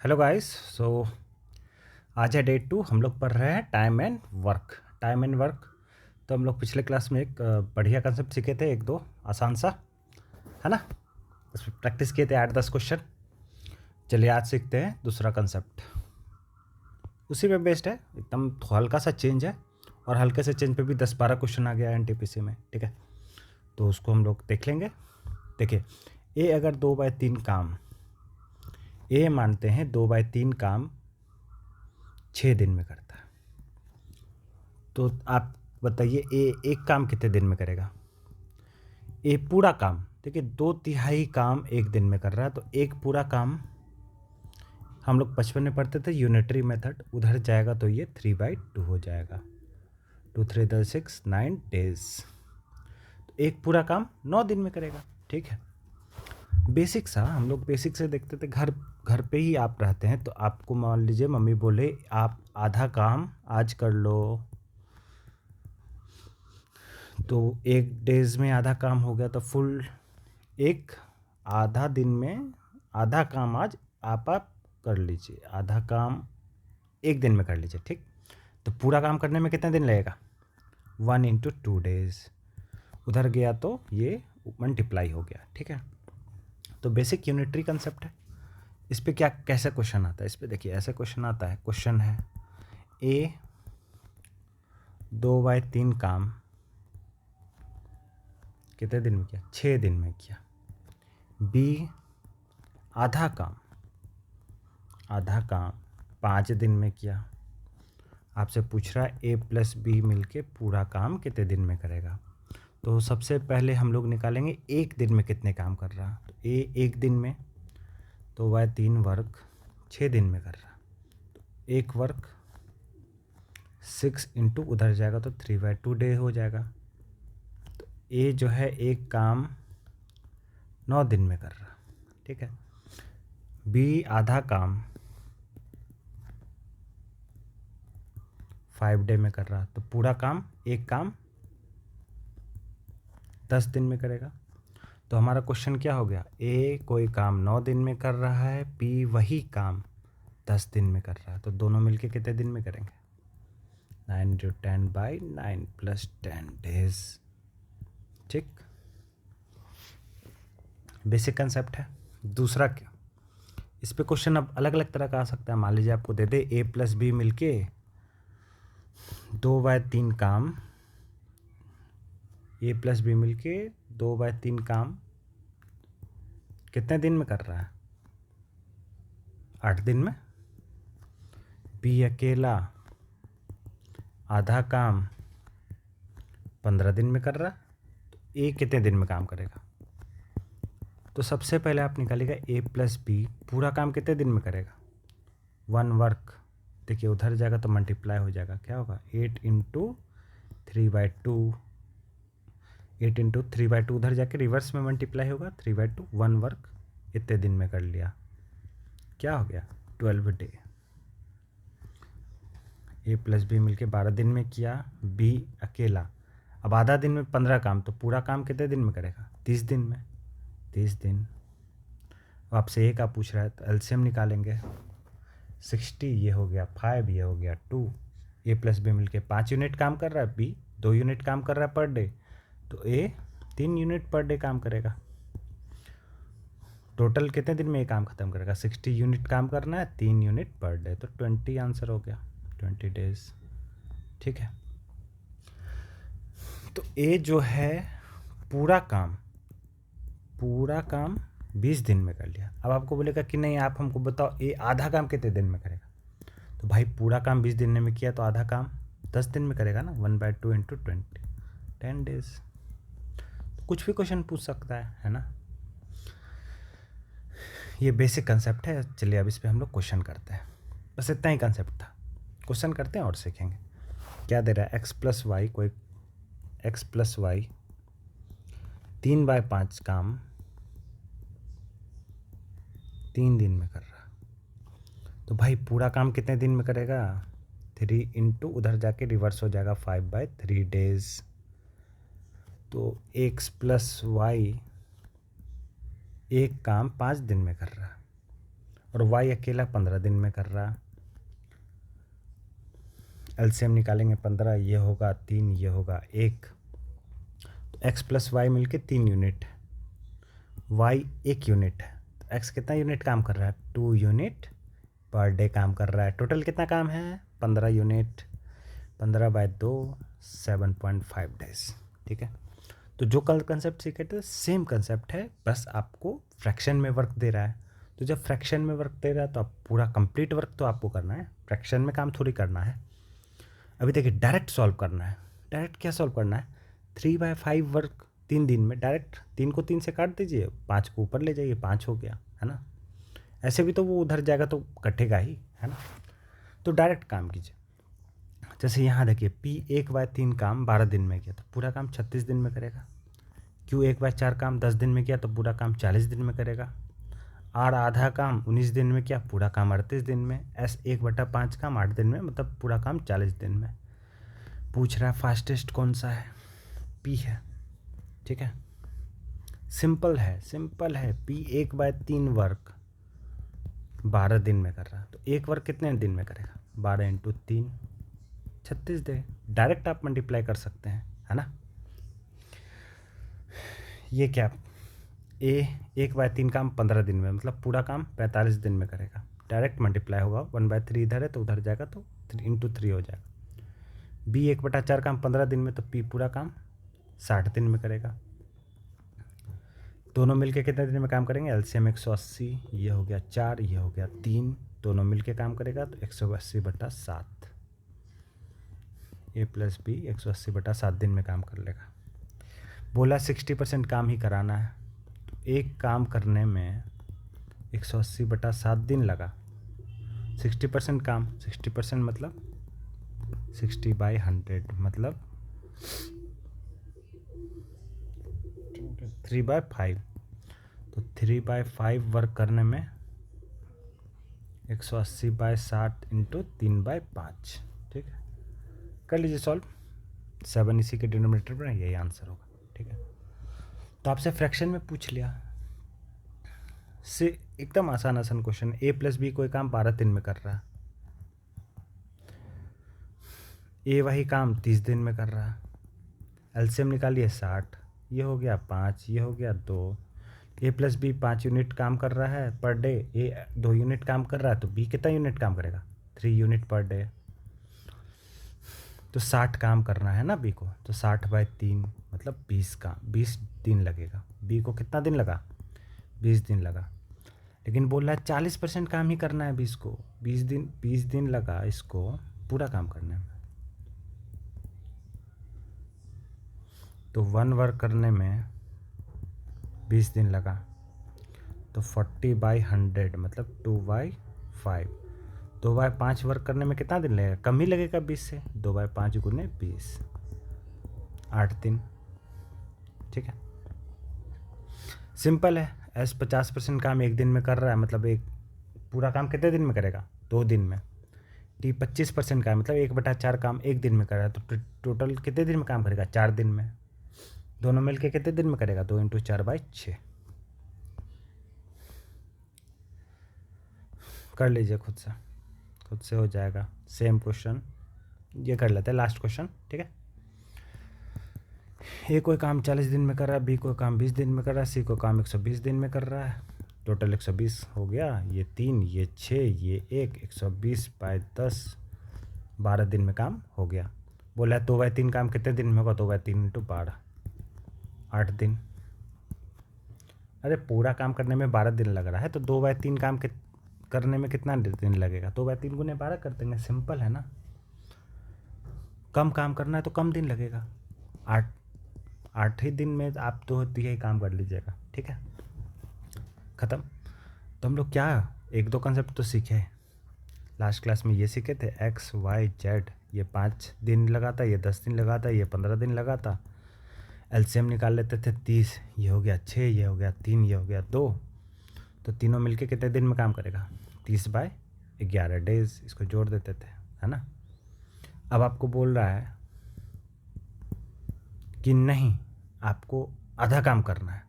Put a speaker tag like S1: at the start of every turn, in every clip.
S1: Hello guys. सो आज है day 2। हम लोग पढ़ रहे हैं time and work. Time and work तो हम लोग पिछले क्लास में एक बढ़िया कंसेप्ट सीखे थे, एक दो आसान सा, है ना। उस पर प्रैक्टिस किए थे 8-10 क्वेश्चन। चलिए आज सीखते हैं दूसरा कंसेप्ट। उसी पे बेस्ड है, एकदम हल्का सा चेंज है, और हल्के से चेंज पे भी 10-12 क्वेश्चन आ गया है एनटीपीसी में, ठीक है। तो उसको हम लोग देख लेंगे। देखिए, ए अगर 2/3 काम, ए मानते हैं 2/3 काम 6 दिन में करता है, तो आप बताइए ए एक काम कितने दिन में करेगा। ए पूरा काम, देखिए 2/3 काम एक दिन में कर रहा है, तो एक पूरा काम हम लोग बचपन में पढ़ते थे यूनिटरी मेथड, उधर जाएगा तो ये 3/2 हो जाएगा। 2 3 10 6 9 डेज। तो एक पूरा काम 9 दिन में करेगा, ठीक है। बेसिक सा हम लोग बेसिक से देखते थे। घर घर पे ही आप रहते हैं, तो आपको मान लीजिए मम्मी बोले आप आधा काम आज कर लो, तो एक डेज में आधा काम हो गया, तो फुल एक आधा दिन में आधा काम आज आप कर लीजिए, आधा काम एक दिन में कर लीजिए, ठीक। तो पूरा काम करने में कितने दिन लगेगा? 1 × 2 डेज। उधर गया तो ये मल्टीप्लाई हो गया, ठीक है। तो बेसिक यूनिटरी कंसेप्ट है। इस पे क्या कैसे क्वेश्चन आता है, इस पे देखिए ऐसे क्वेश्चन आता है। क्वेश्चन है ए 2/3 काम कितने दिन में किया? 6 दिन में किया। बी आधा काम 5 दिन में किया। आपसे पूछ रहा है ए प्लस बी मिलके पूरा काम कितने दिन में करेगा। तो सबसे पहले हम लोग निकालेंगे एक दिन में कितने काम कर रहा। तो ए एक दिन में, तो वह 3 वर्क 6 दिन में कर रहा, तो एक वर्क 6 इंटू उधर जाएगा तो 3/2 डे हो जाएगा। तो ए जो है एक काम 9 दिन में कर रहा, ठीक है। बी आधा काम 5 डे में कर रहा, तो पूरा काम एक काम 10 दिन में करेगा। तो हमारा क्वेश्चन क्या हो गया? ए कोई काम 9 दिन में कर रहा है, बी वही काम 10 दिन में कर रहा है, तो दोनों मिलके कितने दिन में करेंगे? 9×10/9 + 10 डेज, ठीक। बेसिक कंसेप्ट है। दूसरा क्या, इस पे क्वेश्चन अब अलग अलग तरह का आ सकता है। मान लीजिए आपको दे दे ए प्लस बी मिलके 2/3 काम, ए प्लस बी मिलके 2/3 काम कितने दिन में कर रहा है? 8 दिन में। बी अकेला आधा काम 15 दिन में कर रहा, तो ए कितने दिन में काम करेगा? तो सबसे पहले आप निकालिएगा ए प्लस बी पूरा काम कितने दिन में करेगा। 1 वर्क, देखिए उधर जाएगा तो मल्टीप्लाई हो जाएगा, क्या होगा? 8 × 3/2। 8 × 3/2 उधर जाके रिवर्स में मल्टीप्लाई होगा, 3/2। 1 वर्क इतने दिन में कर लिया, क्या हो गया? 12 डे। ए प्लस बी मिलके 12 दिन में किया, बी अकेला अब आधा दिन में 15 काम, तो पूरा काम कितने दिन में करेगा? 30 दिन में। 30 दिन। अब आपसे ए का पूछ रहा है, तो एलसीएम निकालेंगे। 60 ये हो गया, 5 ये हो गया 2। ए प्लस बी मिलके 5 यूनिट काम कर रहा है, बी 2 यूनिट काम कर रहा है पर डे, तो ए 3 यूनिट पर डे काम करेगा। टोटल कितने दिन में ये काम खत्म करेगा? 60 यूनिट काम करना है, 3 यूनिट पर डे, तो 20 आंसर हो गया, 20 डेज, ठीक है। तो ए जो है पूरा काम 20 दिन में कर लिया। अब आपको बोलेगा कि नहीं आप हमको बताओ ए आधा काम कितने दिन में करेगा। तो भाई पूरा काम 20 दिन में किया, तो आधा काम 10 दिन में करेगा ना। 1/2 × 20 10 डेज। तो कुछ भी क्वेश्चन पूछ सकता है ना। ये बेसिक कंसेप्ट है। चलिए अब इस पर हम लोग क्वेश्चन करते हैं। बस इतना ही कंसेप्ट था, क्वेश्चन करते हैं और सीखेंगे। क्या दे रहा है? x + y, कोई x + y 3/5 काम 3 दिन में कर रहा, तो भाई पूरा काम कितने दिन में करेगा? 3 इंटू उधर जाके रिवर्स हो जाएगा 5/3 डेज। तो x + y एक काम 5 दिन में कर रहा, और वाई अकेला 15 दिन में कर रहा है। एलसीएम निकालेंगे 15, ये होगा 3, ये होगा 1, तो एक्स प्लस वाई मिलके 3 यूनिट, वाई 1 यूनिट है, तो एक्स कितना यूनिट काम कर रहा है? 2 यूनिट पर डे काम कर रहा है। टोटल कितना काम है? 15 यूनिट, 15/2 7.5 डेज। ठीक है, तो जो कल कंसेप्ट सीखे थे सेम कंसेप्ट है, बस आपको फ्रैक्शन में वर्क दे रहा है। तो जब फ्रैक्शन में वर्क दे रहा है तो आप पूरा कंप्लीट वर्क तो आपको करना है, फ्रैक्शन में काम थोड़ी करना है। अभी देखिए डायरेक्ट सॉल्व करना है। डायरेक्ट क्या सॉल्व करना है? 3/5 वर्क 3 दिन में, डायरेक्ट 3 को 3 से काट दीजिए, 5 को ऊपर ले जाइए, 5 हो गया, है ना। ऐसे भी तो वो उधर जाएगा तो कटेगा ही, है ना। तो डायरेक्ट काम कीजिए। जैसे यहाँ देखिए P 1/3 काम 12 दिन में किया तो पूरा काम 36 दिन में करेगा। Q 1/4 काम 10 दिन में किया तो पूरा काम 40 दिन में करेगा। R आधा काम 19 दिन में किया, पूरा काम 38 दिन में। S 1/5 काम 8 दिन में, मतलब पूरा काम 40 दिन में। पूछ रहा है फास्टेस्ट कौन सा है? P है। ठीक है, सिंपल है, सिंपल है। P 1/3 वर्क 12 दिन में कर रहा है, तो एक वर्क कितने दिन में करेगा? 12 × 3 36 दे। डायरेक्ट आप मल्टीप्लाई कर सकते हैं, है ना। ये क्या, A 1/3 काम 15 दिन में, मतलब पूरा काम 45 दिन में करेगा। डायरेक्ट मल्टीप्लाई होगा, 1/3 इधर है तो उधर जाएगा तो 3 × 3 हो जाएगा। B 1/4 काम 15 दिन में, तो P पूरा काम 60 दिन में करेगा। दोनों मिलके कितने दिन में काम करेंगे? एलसीएम 180, ये हो गया 4, ये हो गया 3, दोनों मिलके काम करेगा तो 180/7। A + B 180/7 दिन में काम कर लेगा। बोला 60% काम ही कराना है, तो एक काम करने में 180/7 दिन लगा। 60% काम, 60% मतलब 60/100, मतलब 3/5। तो 3/5 वर्क करने में 180/7 × 3/5। ठीक है, कर लीजिए सॉल्व। 7 इसी के डिनोमिनेटर पर है, यही आंसर होगा। ठीक है, तो आपसे फ्रैक्शन में पूछ लिया से एकदम आसान आसान क्वेश्चन। A + B कोई काम 12 दिन में कर रहा है, A वही काम 30 दिन में कर रहा है। एलसीएम निकालिए 60, ये हो गया 5, ये हो गया 2। A + B 5 यूनिट काम कर रहा है पर डे, A 2 यूनिट काम कर रहा है, तो B कितना यूनिट काम करेगा? 3 यूनिट पर डे। तो 60 काम करना है ना B को, तो 60/3 मतलब 20 दिन लगेगा। B को कितना दिन लगा? 20 दिन लगा। लेकिन बोल रहा है 40% काम ही करना है 20 को, 20 दिन लगा इसको पूरा काम करने में। तो 1 वर्क करने में 20 दिन लगा, तो 40/100 मतलब 2/5। 2/5 वर्क करने में कितना दिन लगेगा? कम ही लगेगा 20 से, 2/5 × 20, 8 दिन। ठीक है, सिंपल है। S 50% काम 1 दिन में कर रहा है, मतलब एक पूरा काम कितने दिन में करेगा? 2 दिन में। T 25% का मतलब 1/4 काम 1 दिन में कर रहा है, तो टोटल कितने दिन में काम करेगा? 4 दिन में। दोनों मिलके कितने दिन में करेगा? 2 × 4/6। कर लीजिए खुद से हो जाएगा। सेम क्वेश्चन ये कर लेते हैं, लास्ट क्वेश्चन। ठीक है, A कोई काम 40 दिन में कर रहा है, B कोई काम 20 दिन में कर रहा है, C को काम 120 दिन में कर रहा है। टोटल 120 हो गया, ये 3, ये 6, ये 1, 120/10 12 दिन में काम हो गया। बोला 2/3 काम कितने दिन में होगा? 2/3 × 12 8 दिन। अरे पूरा काम करने में 12 दिन लग रहा है, तो 2/3 काम करने में कितना दिन लगेगा? 2/3 × 12 कर देंगे, सिंपल है ना। कम काम करना है तो कम दिन लगेगा, 8 ही दिन में आप 2 ही काम कर लीजिएगा। ठीक है, ख़त्म। तो हम लोग क्या 1-2 कंसेप्ट तो सीखे लास्ट क्लास में। ये सीखे थे X Y Z, ये 5 दिन लगाता, ये 10 दिन लगाता, ये 15 दिन लगाता। एलसीएम निकाल लेते थे 30, ये हो गया 6, ये हो गया 3, ये हो गया 2, तो तीनों मिलके कितने दिन में काम करेगा? 30/11 डेज। इसको जोड़ देते थे, है ना। अब आपको बोल रहा है कि नहीं, आपको आधा काम करना है,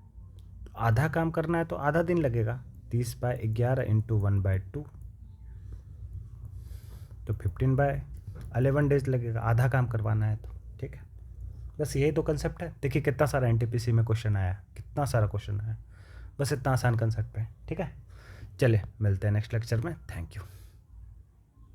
S1: तो आधा काम करना है तो आधा दिन लगेगा, 30/11 इंटू 1/2 तो 15/11 डेज लगेगा, आधा काम करवाना है तो। ठीक है, बस यही तो कंसेप्ट है। देखिए कितना सारा एनटीपीसी में क्वेश्चन आया, कितना सारा क्वेश्चन आया, बस इतना आसान कंसेप्ट है। ठीक है, चलिए मिलते हैं नेक्स्ट लेक्चर में। Thank you.